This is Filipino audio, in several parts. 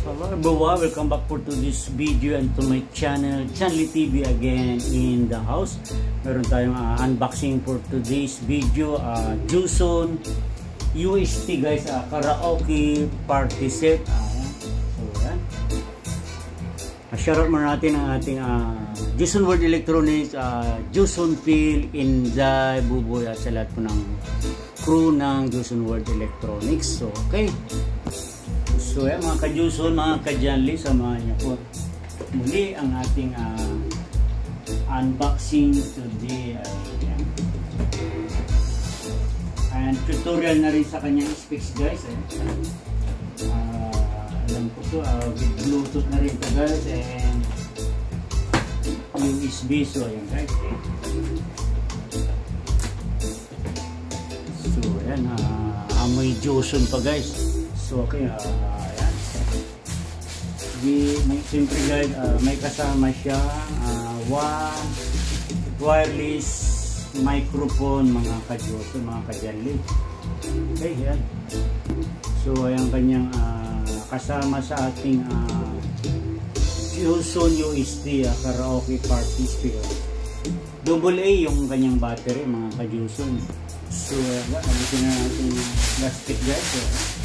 Hello everyone, welcome back for to this video and to my channel, Chanly TV again in the house. Meron tayong unboxing for today's video, Juson UST guys, karaoke party set. So yan. Shoutout muna natin ang ating Juson World Electronics, Juson Phil, Inday, Buboy at sa lahat po ng crew ng Juson World Electronics. So okay. So yan mga ka-Juson, mga ka-Janly, samahan niyo po muli ang ating unboxing today. And tutorial na rin sa kanyang specs guys. Alam ko to, with Bluetooth na rin to guys and USB. So ayan guys. So ayan, amoy Juson pa guys. So okay, siyempre guys, may kasama siya one wireless microphone mga ka-Juson, mga ka-Janly. Okay, yan. So ayan kanyang kasama sa ating Juson UST karaoke party speaker. AA yung kanyang battery mga ka-Juson. So alisin na natin yung plastic guys.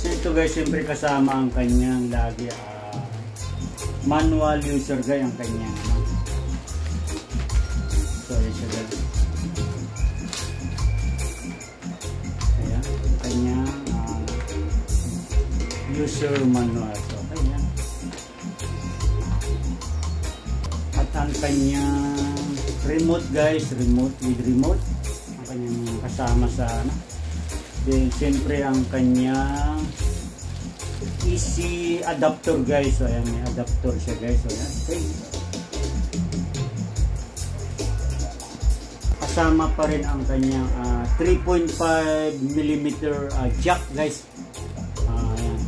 Ito guys, siyempre kasama ang kanyang lagi manual user guys, ang kanyang so ayan siya guys, ayan ang kanyang user manual. So okay yan, at ang kanyang remote guys, remote with remote ang kanyang kasama sa then siyempre ang kanyang easy adapter guys. So ayan, may adapter siya guys. So ayan, okay. Kasama pa rin ang kanyang 3.5mm jack guys. Ayan.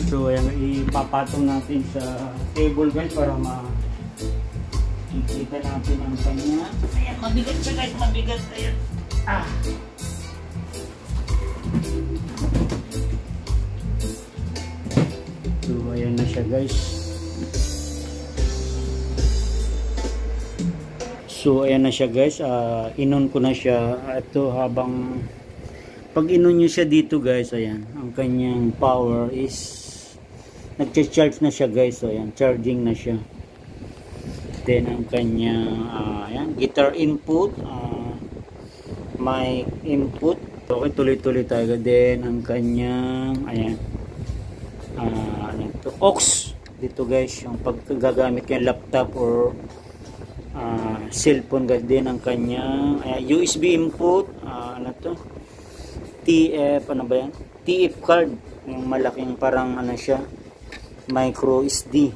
So ayan, ipapatong natin sa table guys para makikita natin ang kanya. Ayan, mabigat siya guys, mabigat. Ayan. So ayan na siya guys. So ayan na siya guys. Inon ko na siya. Ito habang pag inon nyo siya dito guys, ayan, ang kanyang power is nagcha-charge na siya guys. So ayan, charging na siya. Then ang kanyang ayan, guitar input, mic input. Okay, tuloy-tuloy tayo. Then ang kanyang ayan, ito, aux dito guys, yung paggagamit yung laptop or cellphone guys. Then ang kanyang USB input, ano to, TF, ano ba yan, TF card, yung malaking parang ano siya, micro SD.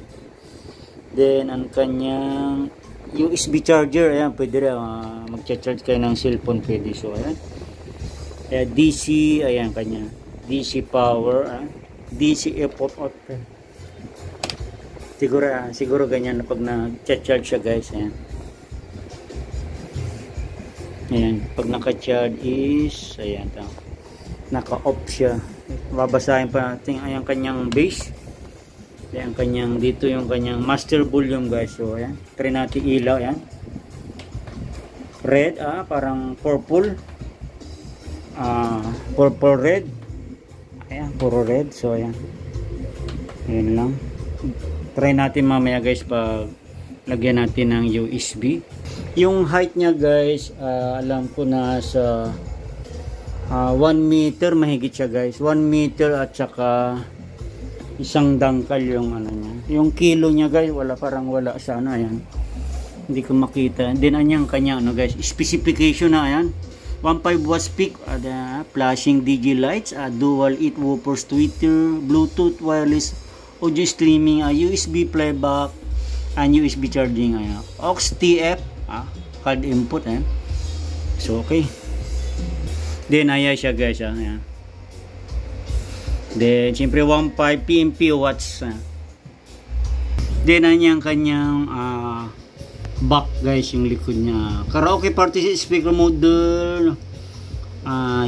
Then ang kanyang USB charger, ayan, pwede rin magcha-charge kayo ng cellphone, pwede. So ayan, DC, ayan kanya DC power, DC F-out. Siguro ganyan na pag nag-charge siya guys. Ayan, ayan, pag naka-charge is ayan, naka-off siya. Babasahin pa natin ayan kanyang base. Ayan kanyang, dito yung kanyang master volume guys. So ayan, try natin ilaw. Ayan, red, parang purple, purple red. Ayan, puro red. So ayan, ayan lang. Try natin mamaya guys pag lagyan natin ng USB. Yung height niya guys, alam ko na sa 1 meter mahigit siya guys, 1 meter at saka isang dangkal yung ano niya. Yung kilo niya guys, parang wala sa ano. Ayan, hindi ko makita. Then anyang kanya ano guys, specification na ayan, 1.5 watts peak, flashing DG lights, dual 8 woofers, tweeter, Bluetooth, wireless audio streaming, USB playback, and USB charging. Ayan, aux TF, card input. Ayan. So okay, then ayan siya guys. Ayan. Then, siyempre 1.5 PMP watts. Then yan kanyang back guys, yung likod niya. Karaoke party speaker model,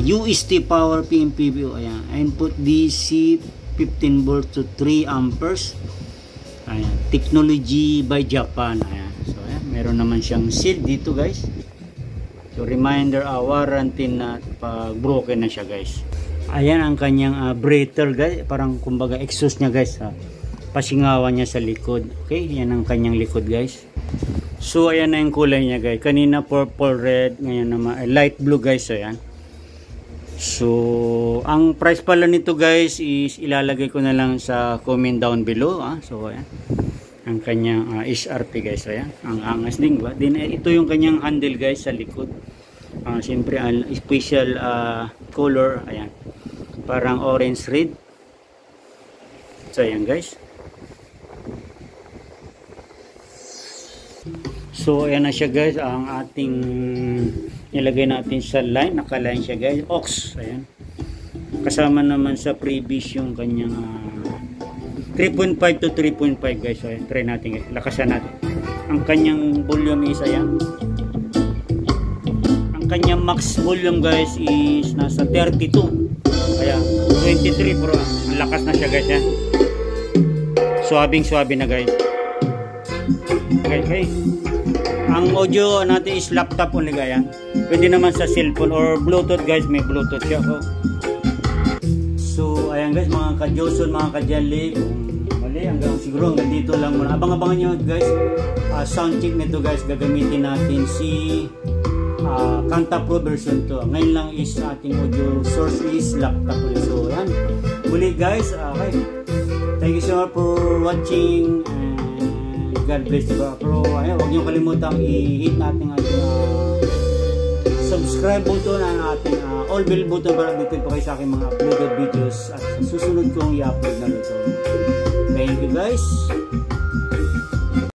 UST power PMPBO. Ayan, input DC 15 volt to 3 amperes. Ayan, technology by Japan. Ayan, so ayan, meron naman siyang seal dito guys. So reminder, warranty na pag broken na siya guys. Ayan ang kanyang breather guys, parang kumbaga exhaust niya guys, pasingawan niya sa likod. Okay, yan ang kanyang likod guys. So ayan na yung kulay niya guys. Kanina purple red, ngayon naman light blue guys. So ayan. So ang price pala nito guys is ilalagay ko na lang sa comment down below. So ayan, ang kanyang SRP guys. So ayan, ang angas din ba? Then ito yung kanyang handle guys sa likod. Siyempre special color. Ayan, parang orange red. So ayan guys. So ayan na siya guys, ang ating nilagay natin sa line, naka-line siya guys, aux. Ayan, kasama naman sa previous yung kanyang 3.5 to 3.5 guys. So ayan, try natin guys, lakasan natin. Ang kanyang volume is ayan, ang kanyang max volume guys is nasa 32. Ayan, 23 bro, ang lakas na siya guys. Yan, suwabing suwabe na guys. Okay. Ang audio natin is laptop only guys. Pwede naman sa cellphone or bluetooth guys, may bluetooth siya. So ayan guys, mga ka-Joson, mga ka-Jali, mali hanggang siguro hanggang dito lang muna. Abang-abangan nyo guys, sound check nito guys. Gagamitin natin si Kanta Pro version 2. Ngayon lang is ating audio source is laptop ulit. So ayan, muli guys. Okay, thank you so much for watching. God bless you. Pero ayun, huwag niyo kalimutang i-hit natin ating subscribe button, ang ating all bell button para dito po kayo sa aking mga uploaded videos at susunod kong i-upload na dito. Thank you guys.